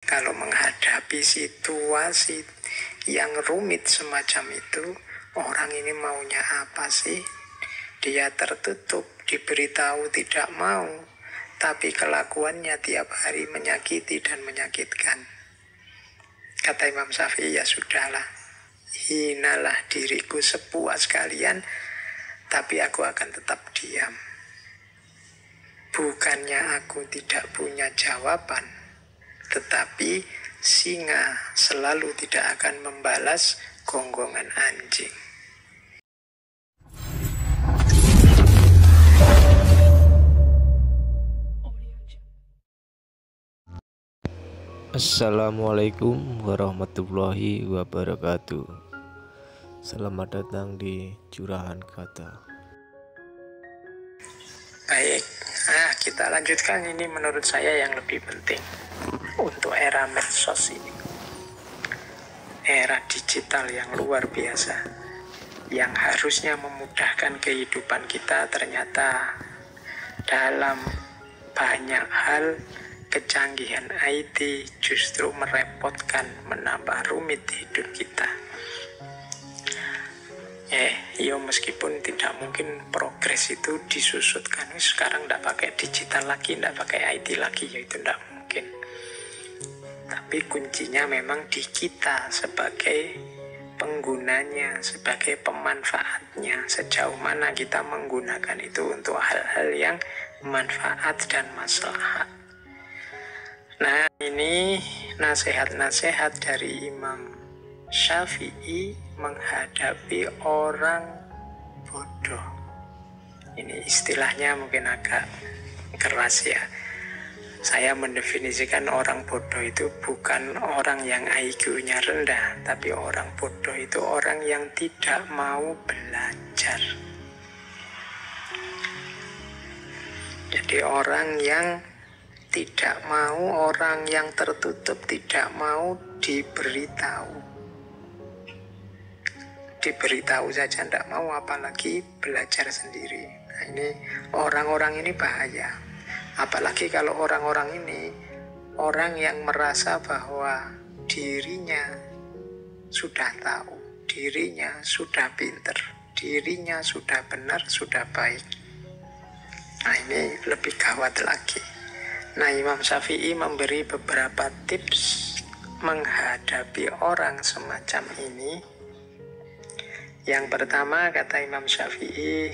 Kalau menghadapi situasi yang rumit semacam itu, orang ini maunya apa sih? Dia tertutup, diberitahu tidak mau, tapi kelakuannya tiap hari menyakiti dan menyakitkan. Kata Imam Syafi'i, ya sudahlah, hinalah diriku sepuas kalian, tapi aku akan tetap diam. Bukannya aku tidak punya jawaban, tetapi singa selalu tidak akan membalas gonggongan anjing. Assalamualaikum warahmatullahi wabarakatuh. Selamat datang di Curahan Kata. Baik, kita lanjutkan. Ini menurut saya yang lebih penting untuk era medsos ini, era digital yang luar biasa, yang harusnya memudahkan kehidupan kita, ternyata dalam banyak hal kecanggihan IT justru merepotkan, menambah rumit hidup kita. Meskipun tidak mungkin progres itu disusutkan. Sekarang tidak pakai digital lagi, tidak pakai IT lagi, itu tidak mungkin. Tapi kuncinya memang di kita sebagai penggunanya, sebagai pemanfaatnya. Sejauh mana kita menggunakan itu untuk hal-hal yang manfaat dan maslahat. Nah, ini nasihat-nasihat dari Imam Syafi'i menghadapi orang bodoh. Ini istilahnya mungkin agak keras ya. Saya mendefinisikan orang bodoh itu bukan orang yang IQ-nya rendah, tapi orang bodoh itu orang yang tidak mau belajar. Jadi orang yang tidak mau, orang yang tertutup, tidak mau diberitahu saja tidak mau, apalagi belajar sendiri. Nah, ini orang-orang ini bahaya. Apalagi kalau orang-orang ini orang yang merasa bahwa dirinya sudah tahu, dirinya sudah pinter, dirinya sudah benar, sudah baik. Nah, ini lebih gawat lagi. Nah, Imam Syafi'i memberi beberapa tips menghadapi orang semacam ini. Yang pertama, kata Imam Syafi'i,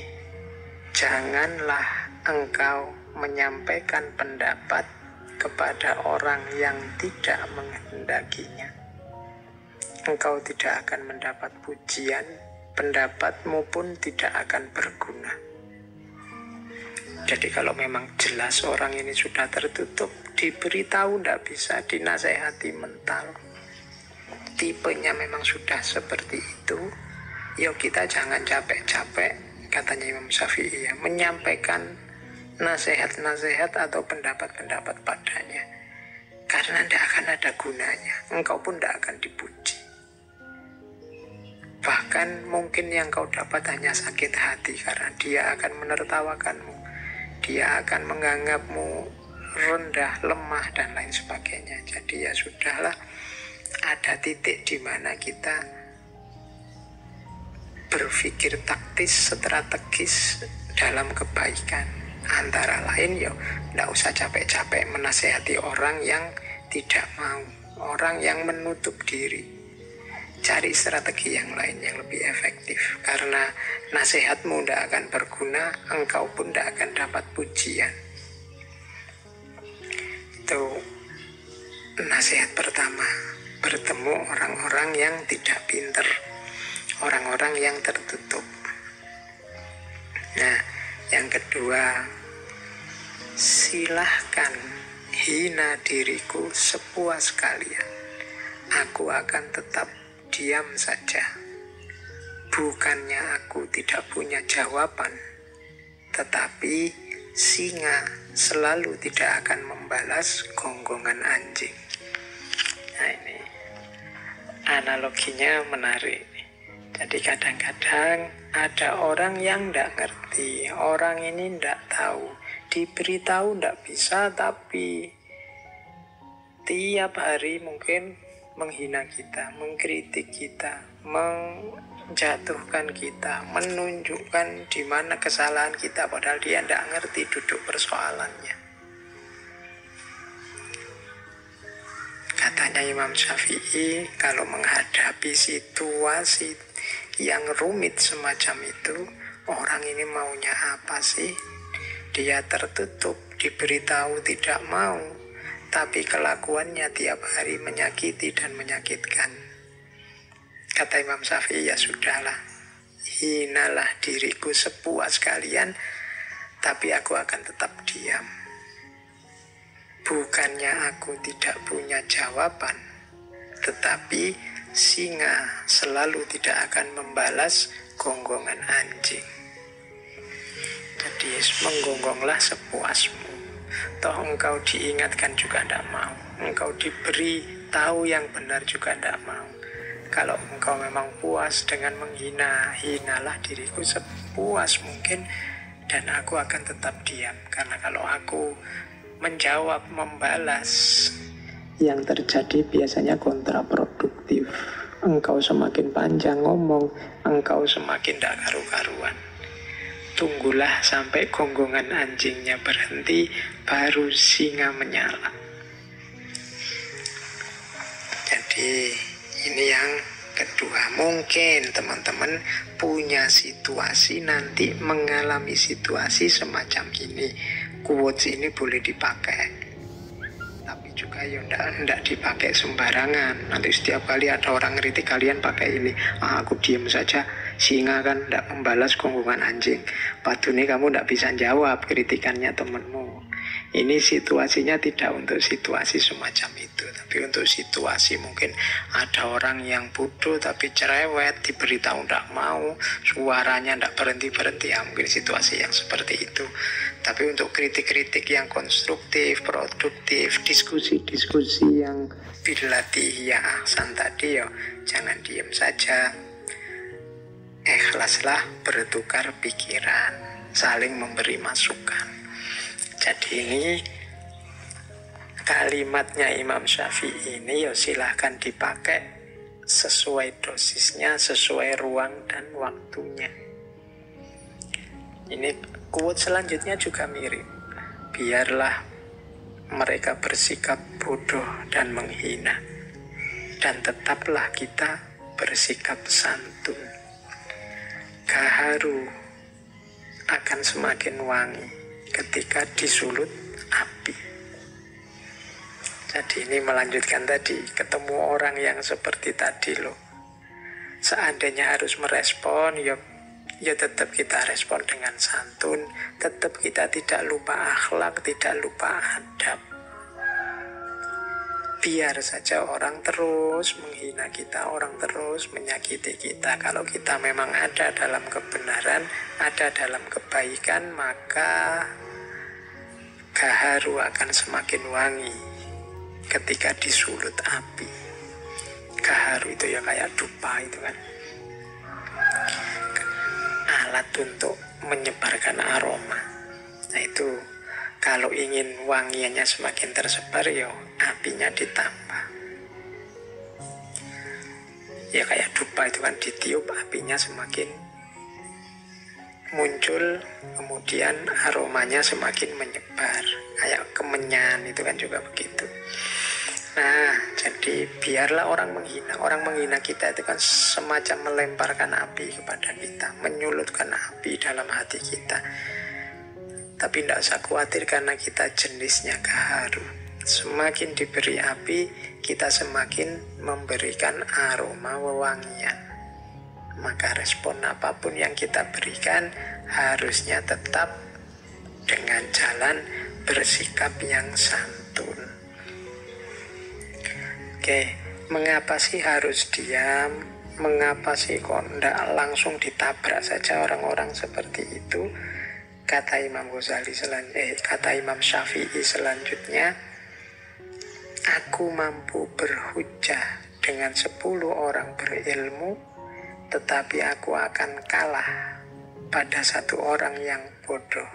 janganlah engkau menyampaikan pendapat kepada orang yang tidak menghendakinya. Engkau tidak akan mendapat pujian, pendapatmu pun tidak akan berguna. Jadi kalau memang jelas orang ini sudah tertutup, diberitahu tidak bisa, dinasehati mental, tipenya memang sudah seperti itu, kita jangan capek-capek, katanya Imam Syafi'i, menyampaikan nasihat-nasihat atau pendapat-pendapat padanya, karena tidak akan ada gunanya, engkau pun tidak akan dipuji. Bahkan mungkin yang kau dapat hanya sakit hati, karena dia akan menertawakanmu, dia akan menganggapmu rendah, lemah, dan lain sebagainya. Jadi ya sudahlah, ada titik di mana kita berpikir taktis, strategis dalam kebaikan. Antara lain tidak usah capek-capek menasehati orang yang tidak mau, orang yang menutup diri. Cari strategi yang lain yang lebih efektif, karena nasihatmu tidak akan berguna, engkau pun tidak akan dapat pujian. Itu nasihat pertama. Bertemu orang-orang yang tidak pinter, orang-orang yang tertutup. Nah, yang kedua, silahkan hina diriku sepuas kalian, aku akan tetap diam saja. Bukannya aku tidak punya jawaban, tetapi singa selalu tidak akan membalas gonggongan anjing. Nah, ini analoginya menarik. Jadi kadang-kadang ada orang yang tidak ngerti, orang ini tidak tahu, diberitahu tidak bisa, tapi tiap hari mungkin menghina kita, mengkritik kita, menjatuhkan kita, menunjukkan di mana kesalahan kita, padahal dia tidak ngerti duduk persoalannya. Katanya Imam Syafi'i, kalau menghadapi situasi yang rumit semacam itu, orang ini maunya apa sih? Dia tertutup, diberitahu tidak mau, tapi kelakuannya tiap hari menyakiti dan menyakitkan. Kata Imam Syafi'i, ya sudahlah, hinalah diriku sepuas kalian, tapi aku akan tetap diam. Bukannya aku tidak punya jawaban, tetapi singa selalu tidak akan membalas gonggongan anjing. Jadi menggonggonglah sepuasmu. Toh engkau diingatkan juga tidak mau, engkau diberi tahu yang benar juga tidak mau. Kalau engkau memang puas dengan menghina, hinalah diriku sepuas mungkin, dan aku akan tetap diam. Karena kalau aku menjawab, membalas, yang terjadi biasanya kontraproduktif. Engkau semakin panjang ngomong, engkau semakin tidak karu-karuan. Tunggulah sampai gonggongan anjingnya berhenti, baru singa menyala. Jadi ini yang kedua. Mungkin teman-teman punya situasi nanti, mengalami situasi semacam ini. Quotes ini boleh dipakai, tapi juga ya enggak dipakai sembarangan. Nanti setiap kali ada orang ngeritik kalian pakai ini, aku diem saja, singa kan enggak membalas gonggongan anjing. Padahal kamu enggak bisa jawab kritikannya temenmu. Ini situasinya tidak untuk situasi semacam itu, tapi untuk situasi mungkin ada orang yang bodoh tapi cerewet, diberitahu tidak mau, suaranya tidak berhenti-berhenti, ya mungkin situasi yang seperti itu. Tapi untuk kritik-kritik yang konstruktif, produktif, diskusi-diskusi yang bilati ya ahsan tadi, ya jangan diem saja, ikhlaslah bertukar pikiran, saling memberi masukan. Jadi ini kalimatnya Imam Syafi'i ini ya silahkan dipakai sesuai dosisnya, sesuai ruang dan waktunya. Ini quote selanjutnya juga mirip. Biarlah mereka bersikap bodoh dan menghina, dan tetaplah kita bersikap santun. Gaharu akan semakin wangi ketika disulut api. Jadi ini melanjutkan tadi, ketemu orang yang seperti tadi loh. Seandainya harus merespon, ya tetap kita respon dengan santun, tetap kita tidak lupa akhlak, tidak lupa adab. Biar saja orang terus menghina kita, orang terus menyakiti kita. Kalau kita memang ada dalam kebenaran, ada dalam kebaikan, maka gaharu akan semakin wangi ketika disulut api. Gaharu itu ya kayak dupa itu kan, alat untuk menyebarkan aroma. Nah itu kalau ingin wangiannya semakin tersebar, ya apinya ditambah. Ya kayak dupa itu kan, ditiup apinya semakin muncul, kemudian aromanya semakin menyebar. Kayak kemenyan itu kan juga begitu. Nah, jadi biarlah orang menghina. Orang menghina kita itu kan semacam melemparkan api kepada kita, menyulutkan api dalam hati kita. Tapi tidak usah khawatir karena kita jenisnya gaharu. Semakin diberi api, kita semakin memberikan aroma wewangian. Maka respon apapun yang kita berikan harusnya tetap dengan jalan bersikap yang santun. Oke, mengapa sih harus diam? Mengapa sih kok tidak langsung ditabrak saja orang-orang seperti itu? Kata Imam Syafi'i selanjutnya, aku mampu berhujjah dengan 10 orang berilmu, tetapi aku akan kalah pada 1 orang yang bodoh,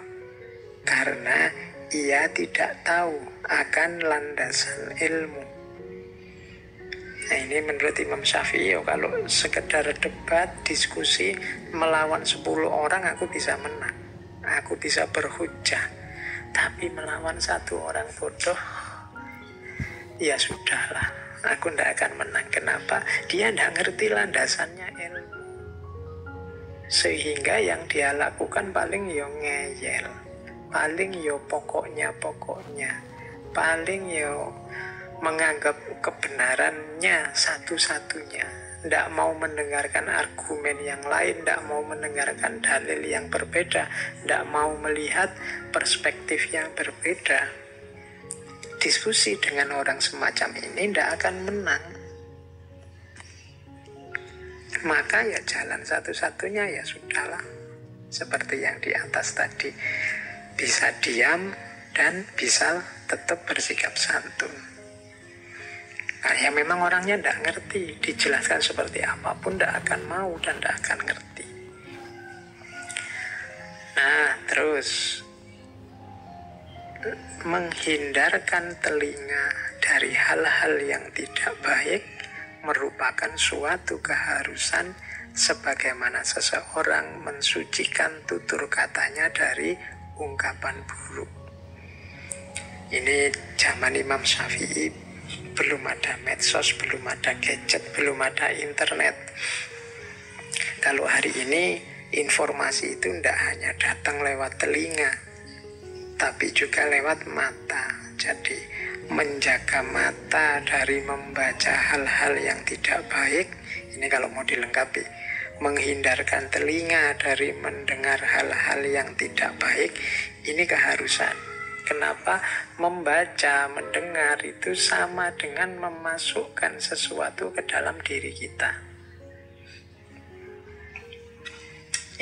karena ia tidak tahu akan landasan ilmu. Nah, ini menurut Imam Syafi'i, kalau sekedar debat, diskusi, melawan 10 orang aku bisa menang, aku bisa berhujah. Tapi melawan 1 orang bodoh, ya sudahlah, aku tidak akan menang. Kenapa? Dia tidak ngerti landasannya ilmu, sehingga yang dia lakukan paling yo ngeyel, paling yo pokoknya, paling yo menganggap kebenarannya satu-satunya, tidak mau mendengarkan argumen yang lain, tidak mau mendengarkan dalil yang berbeda, tidak mau melihat perspektif yang berbeda. Diskusi dengan orang semacam ini tidak akan menang. Maka ya jalan satu-satunya ya sudahlah, seperti yang di atas tadi, bisa diam dan bisa tetap bersikap santun. Nah, ya memang orangnya tidak ngerti, dijelaskan seperti apapun tidak akan mau dan tidak akan ngerti. Nah, terus menghindarkan telinga dari hal-hal yang tidak baik merupakan suatu keharusan, sebagaimana seseorang mensucikan tutur katanya dari ungkapan buruk. Ini zaman Imam Syafi'i, belum ada medsos, belum ada gadget, belum ada internet. Kalau hari ini informasi itu tidak hanya datang lewat telinga, tapi juga lewat mata. Jadi menjaga mata dari membaca hal-hal yang tidak baik, ini kalau mau dilengkapi, menghindarkan telinga dari mendengar hal-hal yang tidak baik, ini keharusan. Kenapa? Membaca, mendengar itu sama dengan memasukkan sesuatu ke dalam diri kita.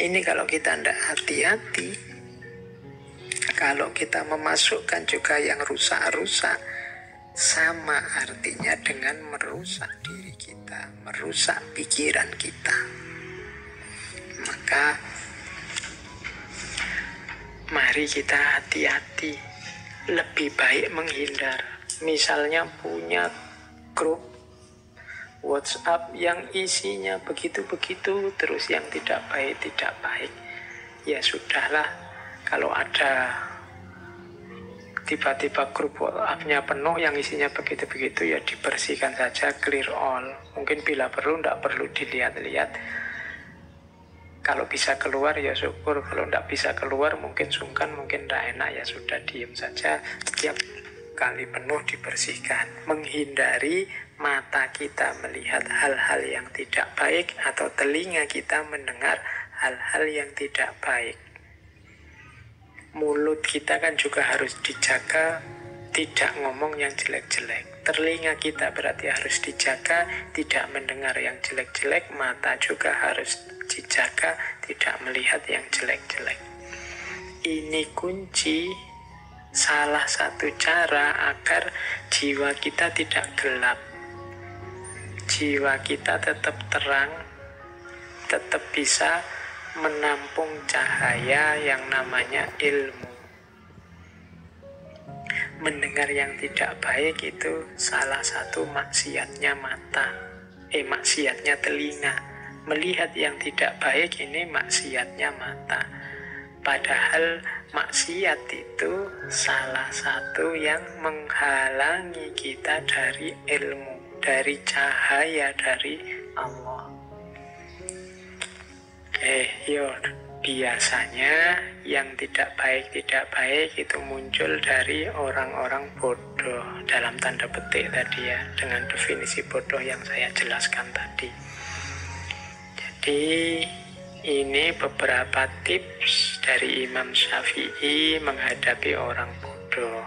Ini kalau kita tidak hati-hati, kalau kita memasukkan juga yang rusak-rusak, sama artinya dengan merusak diri kita, merusak pikiran kita. Maka mari kita hati-hati, lebih baik menghindar. Misalnya punya grup WhatsApp yang isinya begitu-begitu, terus yang tidak baik, ya sudahlah. Kalau ada tiba-tiba grup WhatsApp-nya penuh yang isinya begitu-begitu, ya dibersihkan saja, clear all. Mungkin bila perlu, tidak perlu dilihat-lihat. Kalau bisa keluar ya syukur, kalau tidak bisa keluar mungkin sungkan, mungkin tidak enak, ya sudah diam saja. Setiap kali penuh dibersihkan. Menghindari mata kita melihat hal-hal yang tidak baik, atau telinga kita mendengar hal-hal yang tidak baik. Mulut kita kan juga harus dijaga, tidak ngomong yang jelek-jelek. Telinga kita berarti harus dijaga, tidak mendengar yang jelek-jelek. Mata juga harus dijaga, tidak melihat yang jelek-jelek. Ini kunci, salah satu cara agar jiwa kita tidak gelap, jiwa kita tetap terang, tetap bisa menampung cahaya yang namanya ilmu. Mendengar yang tidak baik itu salah satu maksiatnya mata, maksiatnya telinga. Melihat yang tidak baik ini maksiatnya mata. Padahal maksiat itu salah satu yang menghalangi kita dari ilmu, dari cahaya dari Allah. Biasanya yang tidak baik itu muncul dari orang-orang bodoh, dalam tanda petik tadi ya, dengan definisi bodoh yang saya jelaskan tadi. Jadi ini beberapa tips dari Imam Syafi'i menghadapi orang bodoh.